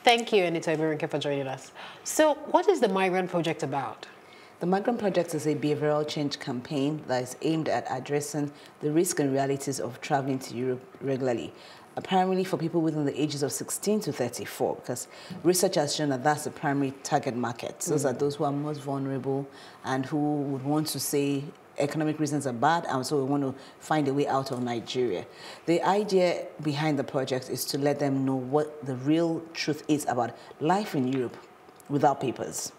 Thank you, Enitan Ibironke, for joining us. So what is the Migrant Project about? The Migrant Project is a behavioral change campaign that is aimed at addressing the risks and realities of traveling to Europe regularly, primarily for people within the ages of 16 to 34, because research has shown that that's the primary target market. Those are those who are most vulnerable and who would want to say economic reasons are bad, and so we want to find a way out of Nigeria. The idea behind the project is to let them know what the real truth is about life in Europe without papers.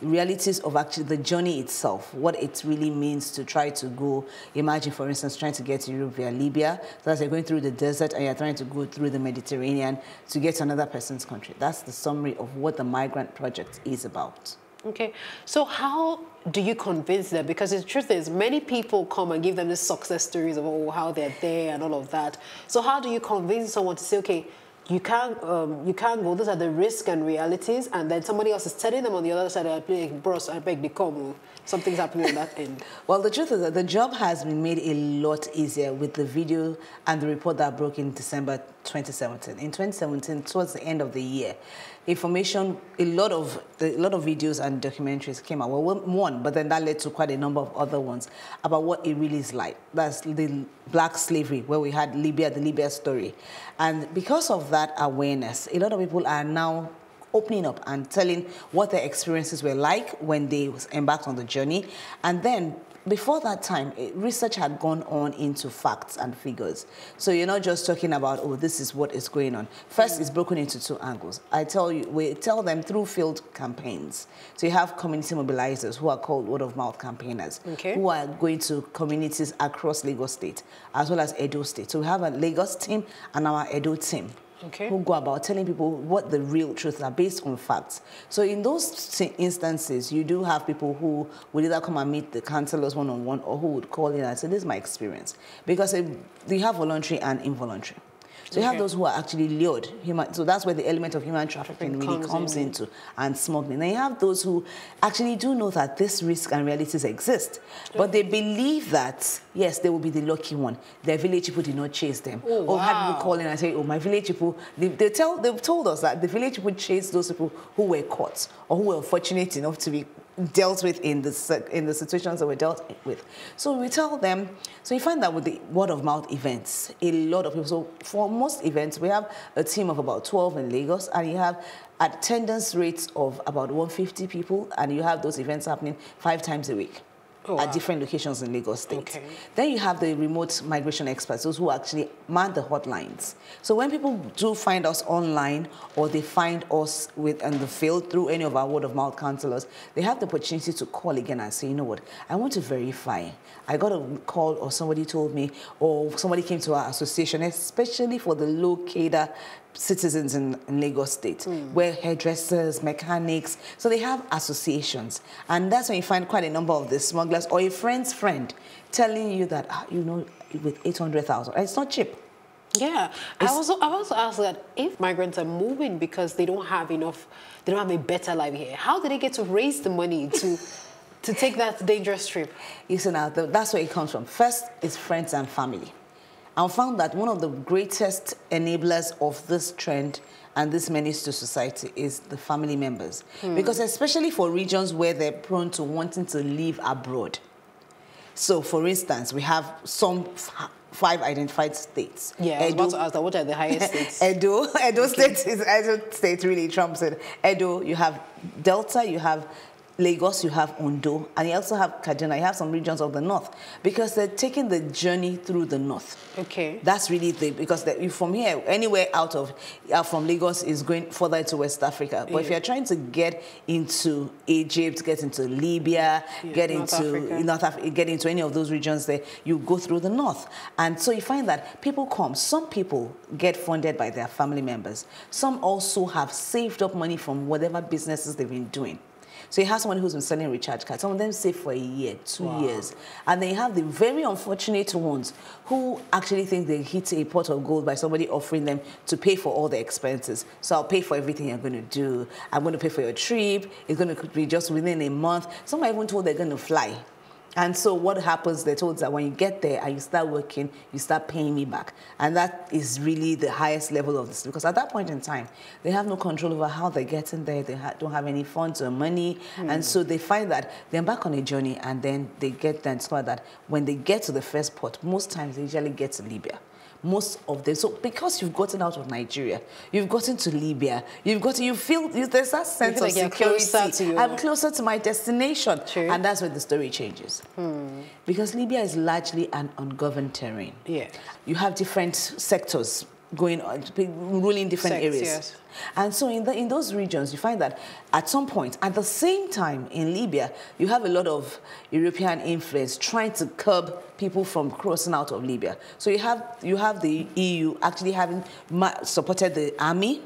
Realities of actually the journey itself, what it really means to try to go. Imagine, for instance, trying to get to Europe via Libya. So as you're going through the desert and you're trying to go through the Mediterranean to get to another person's country. That's the summary of what the Migrant Project is about. Okay, so how do you convince them? Because the truth is, many people come and give them the success stories of how they're there and all of that. So how do you convince someone to say, okay, you can't go, those are the risks and realities, and then somebody else is telling them on the other side, bros, I beg the come, something's happening on that end. Well, the truth is that the job has been made a lot easier with the video and the report that broke in December 2017. In 2017, towards the end of the year, information, a lot of videos and documentaries came out. Well, one, but then that led to quite a number of other ones about what it really is like. That's the black slavery, where we had Libya, the Libya story. And because of that awareness, a lot of people are now opening up and telling what their experiences were like when they embarked on the journey. And then before that time, research had gone on into facts and figures. So you're not just talking about, oh, this is what is going on. First, it's broken into two angles. We tell them through field campaigns. So you have community mobilizers who are called word-of-mouth campaigners, who are going to communities across Lagos State, as well as Edo State. So we have a Lagos team and our Edo team. Who go about telling people what the real truths are based on facts. So in those instances, you do have people who would either come and meet the counselors one-on-one or who would call in and say, this is my experience. Because you have voluntary and involuntary. So you have those who are actually lured. So that's where the element of human trafficking really comes into, and smuggling. Then you have those who actually do know that this risk and realities exist, but they believe that, yes, they will be the lucky one. Their village people did not chase them. Or have people call in and say, oh, my village people, they've told us that the village people chased those people who were caught or who were fortunate enough to be dealt with in the situations that were dealt with. So we tell them, so you find that with the word-of-mouth events, a lot of people, so for most events, we have a team of about 12 in Lagos, and you have attendance rates of about 150 people, and you have those events happening 5 times a week. At different locations in Lagos State. Then you have the remote migration experts, those who actually man the hotlines. So when people do find us online or they find us in the field through any of our word-of-mouth counselors, they have the opportunity to call again and say, you know what, I want to verify. I got a call or somebody told me, or somebody came to our association, especially for the low cadre citizens in Lagos State, where hairdressers, mechanics, so they have associations. And that's when you find quite a number of the smugglers or a friend's friend telling you that, you know, with 800,000, it's not cheap. Yeah, I also ask that if migrants are moving because they don't have enough, they don't have a better life here, how do they get to raise the money to take that dangerous trip? You see, now, that's where it comes from. First, it's friends and family. I found that one of the greatest enablers of this trend and this menace to society is the family members. Because especially for regions where they're prone to wanting to live abroad. So, for instance, we have some 5 identified states. Yeah, I was about to ask that, what are the highest states? Edo State really trumps it. Edo, you have Delta, you have Lagos, you have Ondo, and you also have Kaduna. You have some regions of the north because they're taking the journey through the north. That's really because from here, anywhere out of from Lagos is going further into West Africa. But if you're trying to get into Egypt, get into Libya, get into North Africa, get into any of those regions, there you go through the north. And so you find that people come. Some people get funded by their family members. Some also have saved up money from whatever businesses they've been doing. So you have someone who's been selling recharge cards. Some of them save for a year, 2 years. And then you have the very unfortunate ones who actually think they hit a pot of gold by somebody offering them to pay for all the expenses. So I'll pay for everything you're going to do. I'm going to pay for your trip. It's going to be just within a month. Some are even told they're going to fly. And so what happens, they're told that when you get there and you start working, you start paying me back. And that is really the highest level of this, because at that point in time, they have no control over how they're getting there. They don't have any funds or money. And so they find that they embark on a journey, and then they get then discover that when they get to the first port, most times they usually get to Libya. Most of them. So because you've gotten out of Nigeria, you've gotten to Libya, you feel there's that sense of security. I'm closer to my destination. True. And that's where the story changes. Because Libya is largely an ungoverned terrain. Yeah. You have different sectors going on, ruling different areas. Yes. And so in those regions, you find that at some point, at the same time in Libya, you have a lot of European influence trying to curb people from crossing out of Libya. So you have the EU actually having supported the army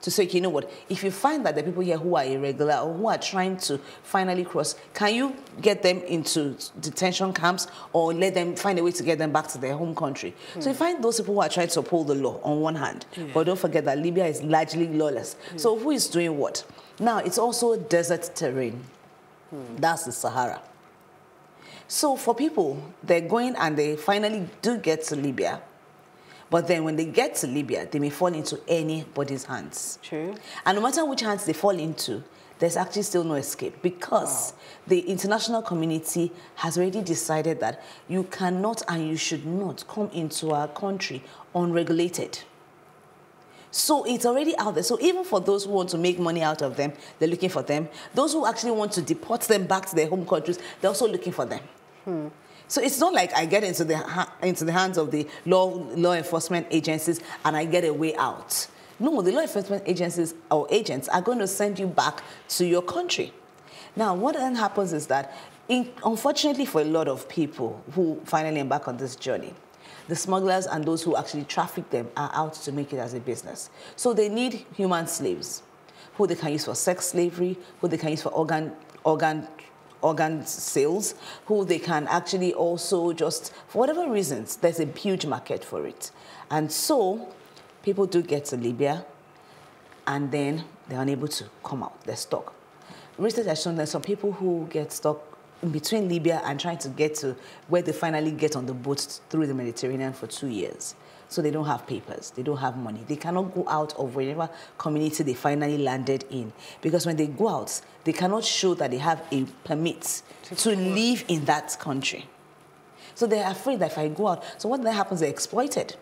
to say, you know what, if you find that the people here who are irregular or who are trying to finally cross, can you get them into detention camps or let them find a way to get them back to their home country? So you find those people who are trying to uphold the law on one hand, but don't forget that Libya is largely lawless. So who is doing what? Now, it's also desert terrain. That's the Sahara. So for people, they're going and they finally do get to Libya. But then when they get to Libya, they may fall into anybody's hands. True. And no matter which hands they fall into, there's actually still no escape, because the international community has already decided that you cannot and you should not come into our country unregulated. So it's already out there. So even for those who want to make money out of them, they're looking for them. Those who actually want to deport them back to their home countries, they're also looking for them. So it's not like I get into the hands of the law enforcement agencies and I get a way out. No, the law enforcement agencies or agents are going to send you back to your country. Now, what then happens is that, unfortunately for a lot of people who finally embark on this journey, the smugglers and those who actually traffic them are out to make it as a business. So they need human slaves, who they can use for sex slavery, who they can use for organ sales, who they can actually also just, for whatever reasons, there's a huge market for it. And so people do get to Libya, and then they're unable to come out. They're stuck. Research has shown that some people who get stuck in between Libya and trying to get to where they finally get on the boat through the Mediterranean for 2 years. So they don't have papers, they don't have money. They cannot go out of whatever community they finally landed in. Because when they go out, they cannot show that they have a permit to live in that country. So they're afraid that if I go out, so what then happens, they're exploited.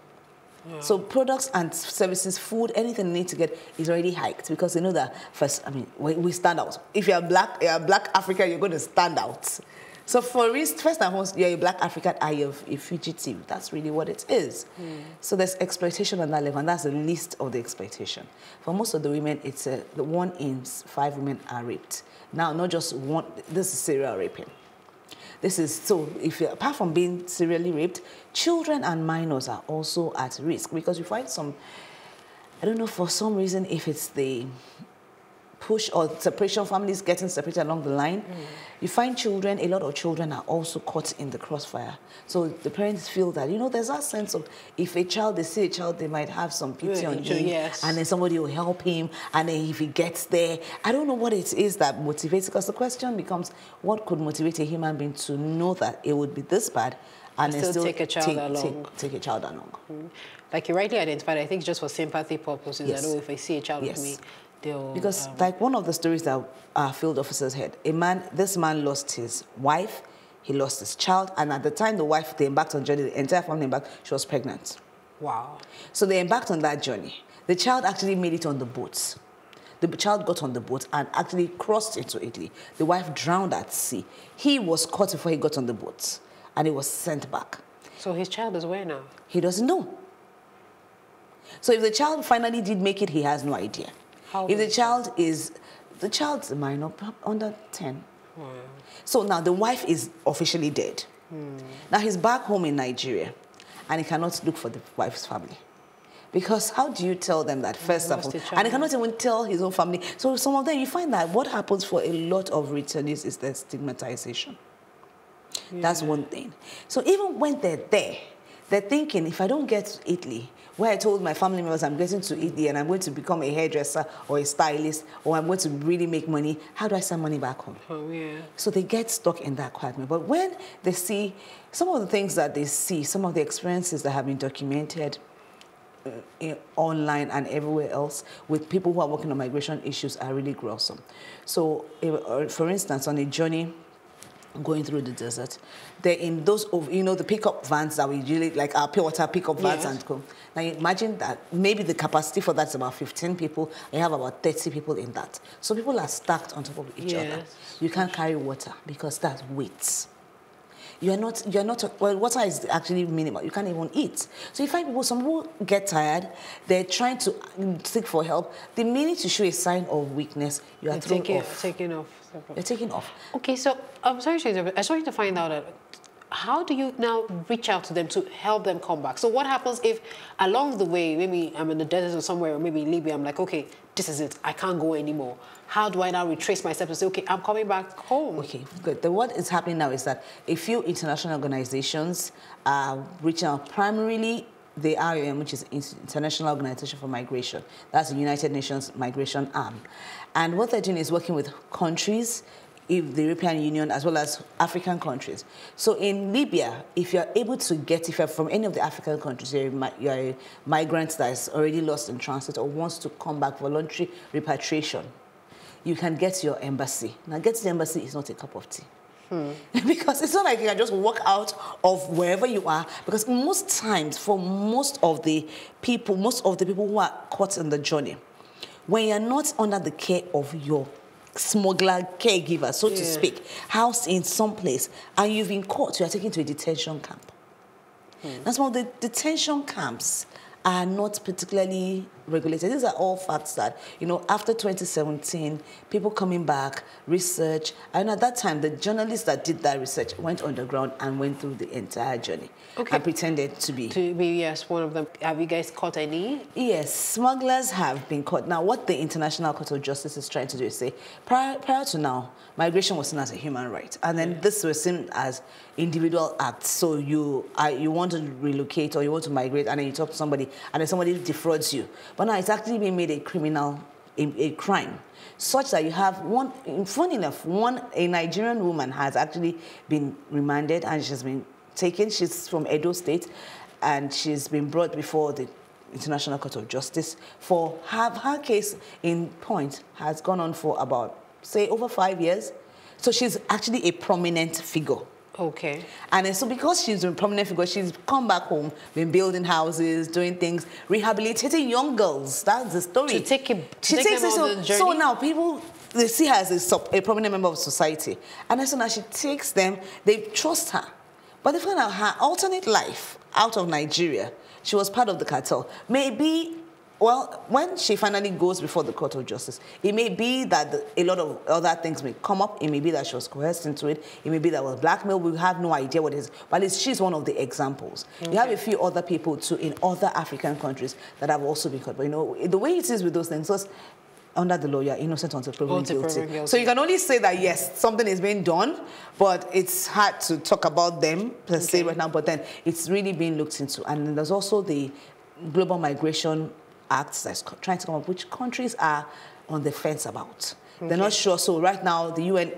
So products and services, food, anything they need to get is already hiked, because they know that first, I mean, we stand out. If you're black African, you're going to stand out. So for first and foremost, you're a black African, you're a fugitive. That's really what it is. So there's exploitation on that level, and that's the least of the exploitation. For most of the women, it's the 1 in 5 women are raped. Now, not just one, this is serial raping. This is, so if you, apart from being serially raped, children and minors are also at risk, because you find some, I don't know, for some reason, if it's the push or separation, families getting separated along the line, you find children, a lot of children are also caught in the crossfire. So the parents feel that, you know, there's that sense of, if a child, they see a child, they might have some pity on him, and then somebody will help him, and then if he gets there, I don't know what it is that motivates, because the question becomes, what could motivate a human being to know that it would be this bad, and then still take a child along? Take a child along. Like you rightly identified, I think just for sympathy purposes, I know if I see a child with me, because like one of the stories that our field officers had, this man lost his wife, he lost his child, and at the time they embarked on the journey, the entire family embarked, she was pregnant. Wow. So they embarked on that journey. The child actually made it on the boat. The child got on the boat and actually crossed into Italy. The wife drowned at sea. He was caught before he got on the boat, and he was sent back. So his child is where now? He doesn't know. So if the child finally did make it, he has no idea. If the child's a minor, under 10. So now the wife is officially dead. Now he's back home in Nigeria, and he cannot look for the wife's family. Because how do you tell them that first of all? And he cannot even tell his own family. So some of them, you find that what happens for a lot of returnees is the stigmatization. That's one thing. So even when they're there, they're thinking, if I don't get to Italy, where I told my family members I'm getting to Italy and I'm going to become a hairdresser or a stylist or I'm going to really make money, how do I send money back home? Oh, yeah. So they get stuck in that quagmire. But when they see some of the things that they see, some of the experiences that have been documented online and everywhere else with people who are working on migration issues are really gruesome. So, for instance, on a journey going through the desert, they're in those, the pickup vans that we usually, like our pure water pickup vans and go. Now imagine that maybe the capacity for that's about 15 people, and you have about 30 people in that. So people are stacked on top of each other. You can't carry water because that's weight. You're not, well, water is actually minimal. You can't even eat. So you find people, some people get tired, they're trying to seek for help. The minute you show a sign of weakness, you are thrown off. Taken off. You're taken off. Okay, so I'm sorry to interrupt. I just wanted to find out how do you now reach out to them to help them come back? So what happens if along the way, maybe I'm in the desert or somewhere, or maybe in Libya, I'm like, okay, this is it. I can't go anymore. How do I now retrace my steps and say, okay, I'm coming back home? Okay, good. What is happening now is that a few international organizations are reaching out. Primarily, the IOM, which is International Organization for Migration. That's the United Nations Migration Arm. And what they're doing is working with countries, the European Union, as well as African countries. So in Libya, if you're able to get, if you're from any of the African countries, you're a migrant that is already lost in transit or wants to come back, voluntary repatriation, you can get to your embassy. Now, getting to the embassy is not a cup of tea. Because it's not like you can just walk out of wherever you are. Because most times, for most of the people who are caught in the journey, when you're not under the care of your smuggler caregiver, so to speak, housed in some place, and you've been caught, you are taken to a detention camp. Now, some of the detention camps are not particularly regulated. These are all facts that, after 2017, people coming back, research, and at that time, the journalists that did that research went underground and went through the entire journey and pretended to be. Yes, one of them. Have you guys caught any? Yes, smugglers have been caught. Now, what the International Court of Justice is trying to do is say, prior to now, migration was seen as a human right, and then this was seen as individual acts. So you want to relocate or you want to migrate, and then you talk to somebody, and then somebody defrauds you. But now it's actually being made a crime, such that you have one. Funny enough, a Nigerian woman has actually been remanded, and she's been taken. She's from Edo State, and she's been brought before the International Court of Justice for her case in point has gone on for about, say, over 5 years. So she's actually a prominent figure. Okay. And then, so because she's a prominent figure, she's come back home, been building houses, doing things, rehabilitating young girls. That's the story. To take them on the journey. So now people, they see her as a prominent member of society. And then so now she takes them, they trust her. But they find out her alternate life out of Nigeria, she was part of the cartel. Maybe, well, when she finally goes before the Court of Justice, it may be that a lot of other things may come up. It may be that she was coerced into it. It may be that was blackmail. We have no idea what it is. But she's one of the examples. Okay. You have a few other people, too, in other African countries that have also been caught. But, the way it is with those things, was under the law, you're innocent until proven guilty. So you can only say that, yes, something is being done, but it's hard to talk about them per se right now. But then it's really being looked into. And there's also the Global Migration Act that's trying to come up, which countries are on the fence about. They're not sure. So right now, the UN,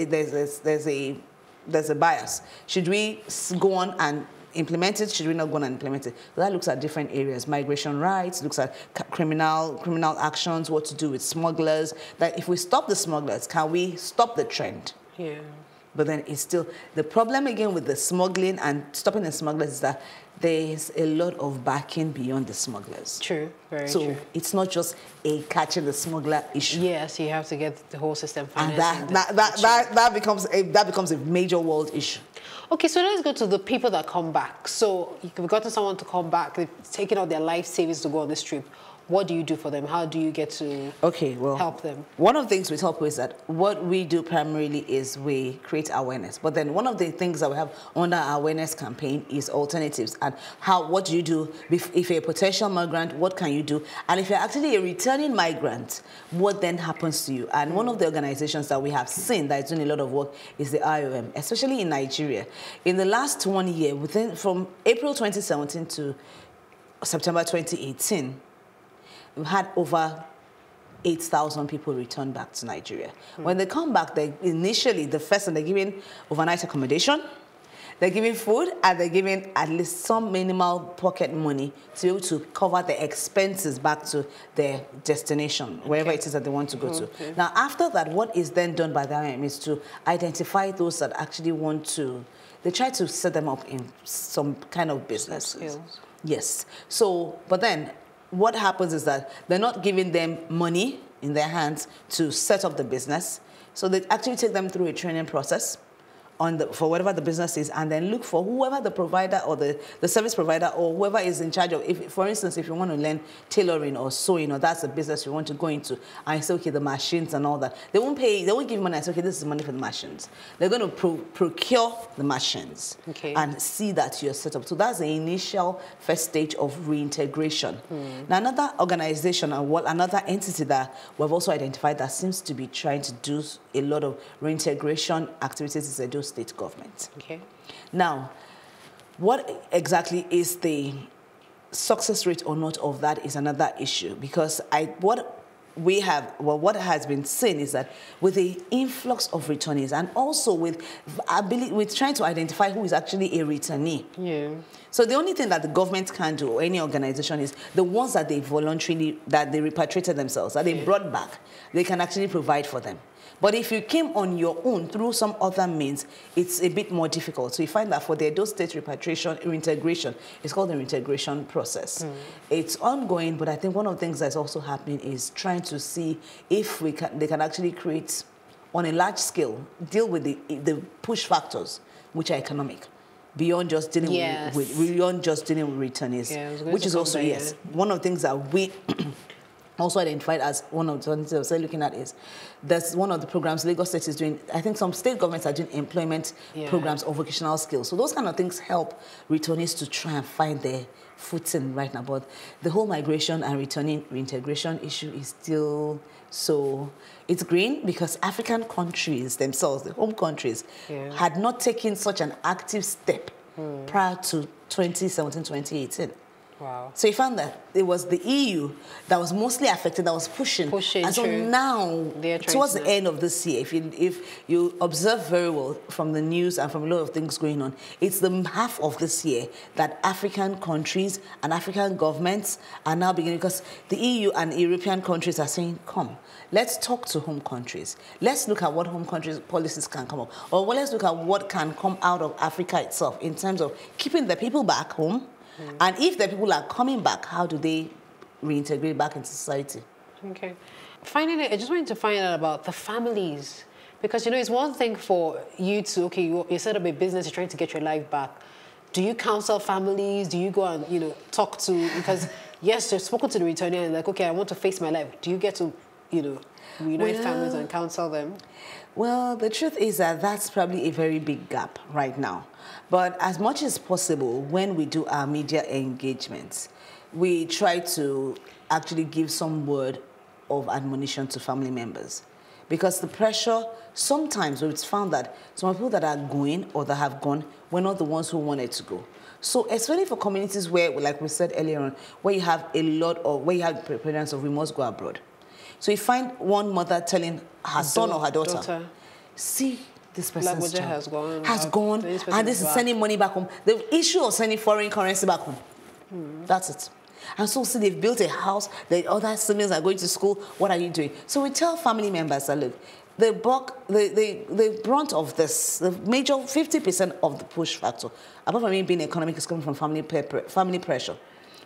there's a bias. Should we go on and implement it? Should we not go on and implement it? So that looks at different areas: migration rights, looks at criminal actions, what to do with smugglers. That if we stop the smugglers, can we stop the trend? Yeah. But then it's still the problem again with the smuggling and stopping the smugglers is that there's a lot of backing beyond the smugglers. True, very true. So it's not just a catching the smuggler issue. Yes, you have to get the whole system financed. And that becomes a major world issue. Okay, so let's go to the people that come back. So you've gotten someone to come back, they've taken out their life savings to go on this trip. What do you do for them? How do you get to help them? One of the things we help with is that what we do primarily is we create awareness. But then one of the things that we have under our awareness campaign is alternatives. and what do you do if you're a potential migrant, what can you do? And if you're actually a returning migrant, what then happens to you? And one of the organizations that we have seen that is doing a lot of work is the IOM, especially in Nigeria. In the last 1 year, from April 2017 to September 2018, we've had over 8,000 people return back to Nigeria. When they come back, initially, the first thing, they're giving overnight accommodation, they're giving food, and they're giving at least some minimal pocket money to be able to cover the expenses back to their destination, wherever it is that they want to go to. Now, after that, what is then done by the IOM is to identify those that actually want to, they try to set them up in some kind of business. Yes. So, but then, what happens is that they're not giving them money in their hands to set up the business. So they actually take them through a training process for whatever the business is, and then look for whoever the provider or the service provider or whoever is in charge of. If, for instance, if you want to learn tailoring or sewing, or that's a business you want to go into, and say, okay, the machines and all that, they won't pay, they won't give money and say, okay, this is money for the machines. They're going to procure the machines and see that you're set up. So that's the initial first stage of reintegration. Now, another organization or another entity that we've also identified that seems to be trying to do a lot of reintegration activities is Edo State government. Now, what exactly is the success rate or not of that is another issue, because what has been seen is that with the influx of returnees and also with trying to identify who is actually a returnee. So the only thing that the government can do, or any organization, is the ones that they voluntarily, that they repatriated themselves, that they brought back, they can actually provide for them. But if you came on your own through some other means, it's a bit more difficult. So you find that for the Edo State repatriation, reintegration, it's called the reintegration process. It's ongoing, but I think one of the things that's also happening is trying to see if they can actually create, on a large scale, deal with the push factors, which are economic, beyond just dealing with returnees, which is also, one of the things that we also identified as one of the things I was looking at is that's one of the programs Lagos State is doing. I think some state governments are doing employment programs or vocational skills. So those kind of things help returnees to try and find their footing right now. But the whole migration and reintegration issue is still so, it's green because African countries themselves, the home countries, had not taken such an active step prior to 2017, 2018. Wow. So you found that it was the EU that was mostly affected, that was pushing. And so now, towards the end of this year, if you observe very well from the news and from a lot of things going on, it's the half of this year that African countries and African governments are now beginning, because the EU and European countries are saying, come, let's talk to home countries. Let's look at what home countries policies can come up. Or let's look at what can come out of Africa itself in terms of keeping the people back home. And if the people are coming back, how do they reintegrate back into society? Okay. Finally, I just wanted to find out about the families. Because, it's one thing for you to, you set up a business, you're trying to get your life back. Do you counsel families? Do you go and, talk to, because, yes, you've spoken to the returnee and like, okay, I want to face my life. Do you get to, reunite families and counsel them? Well, the truth is that that's probably a very big gap right now. But as much as possible, when we do our media engagements, we try to actually give some word of admonition to family members. Because the pressure, sometimes we've found that some people that are going or that have gone were not the ones who wanted to go. So especially for communities where, like we said earlier on, where you have where you have preponderance of we must go abroad. So you find one mother telling her son or her daughter, see, this person's job has gone, and this is sending money back home. The issue of sending foreign currency back home, that's it. And so, see, they've built a house, the other siblings are going to school, what are you doing? So we tell family members that, look, the brunt of this, the major 50% of the push factor, apart from it being economic, is coming from family pressure.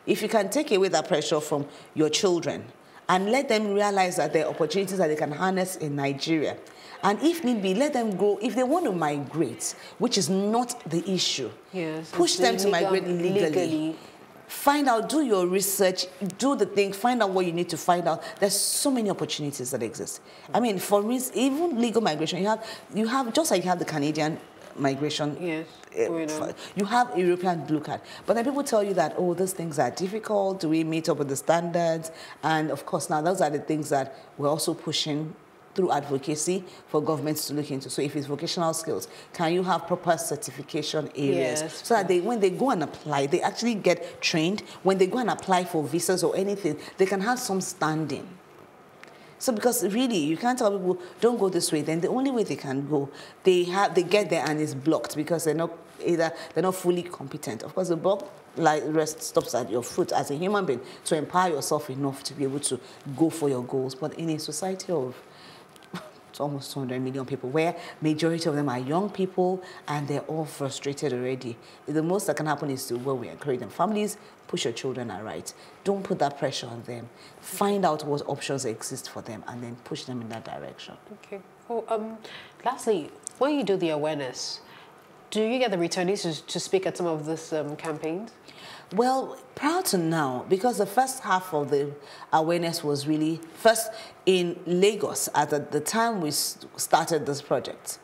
If you can take away that pressure from your children, and let them realize that there are opportunities that they can harness in Nigeria. And if need be, let them go. If they want to migrate, which is not the issue, push them to migrate legally. Find out, do your research, do the thing, find out what you need to find out. There's so many opportunities that exist. I mean, for instance, even legal migration, you have just like you have the Canadian migration. Yes. You have a European blue card. But then people tell you that, oh, those things are difficult. Do we meet up with the standards? And of course, now those are the things that we're also pushing through advocacy for governments to look into. So if it's vocational skills, can you have proper certification areas? Yes. So that when they go and apply, they actually get trained. When they go and apply for visas or anything, they can have some standing. So because really, you can't tell people, don't go this way. Then the only way they can go, they get there and it's blocked because they're not fully competent. Of course, the block rest stops at your foot as a human being to empower yourself enough to be able to go for your goals. But in a society of almost 200 million people, where majority of them are young people and they're all frustrated already, the most that can happen is to, well, we encourage them. Families, push your children aright. Don't put that pressure on them. Find out what options exist for them and then push them in that direction. Okay. Oh, lastly, when you do the awareness, do you get the returnees to speak at some of these campaigns? Well, prior to now, because the first half of the awareness was really first in Lagos at the time we started this project.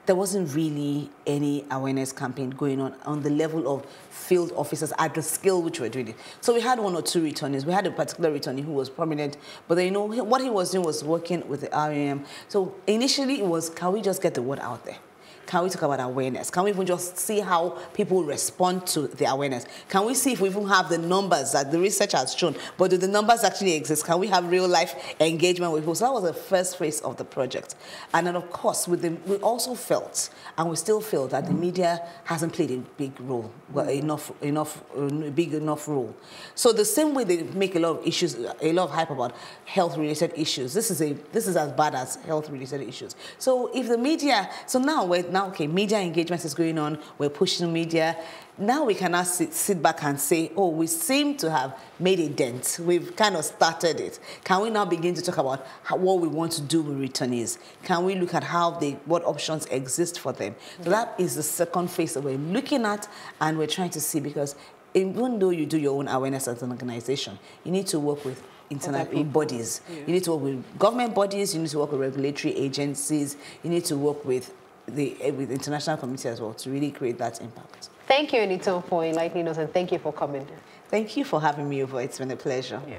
There wasn't really any awareness campaign going on the level of field officers at the scale which we're doing it. So we had one or two returnees. We had a particular returnee who was prominent, but then, what he was doing was working with the RAM. So initially it was, can we just get the word out there? Can we talk about awareness? Can we even just see how people respond to the awareness? Can we see if we even have the numbers that the research has shown, but do the numbers actually exist? Can we have real life engagement with people? So that was the first phase of the project. And then of course, we also felt, and we still feel, that the media hasn't played a big role, well, big enough role. So the same way they make a lot of issues, a lot of hype about health-related issues, this is as bad as health-related issues. So if the media, okay, media engagement is going on, we're pushing media. Now we can now sit back and say, oh, we seem to have made a dent. We've kind of started it. Can we now begin to talk about what we want to do with returnees? Can we look at what options exist for them? So that is the second phase that we're looking at and we're trying to see, because even though you do your own awareness as an organization, you need to work with international bodies. Yeah. You need to work with government bodies, you need to work with regulatory agencies, you need to work with the international community as well to really create that impact. Thank you, Enitan, for enlightening us, and thank you for coming. Thank you for having me over. It's been a pleasure. Yeah.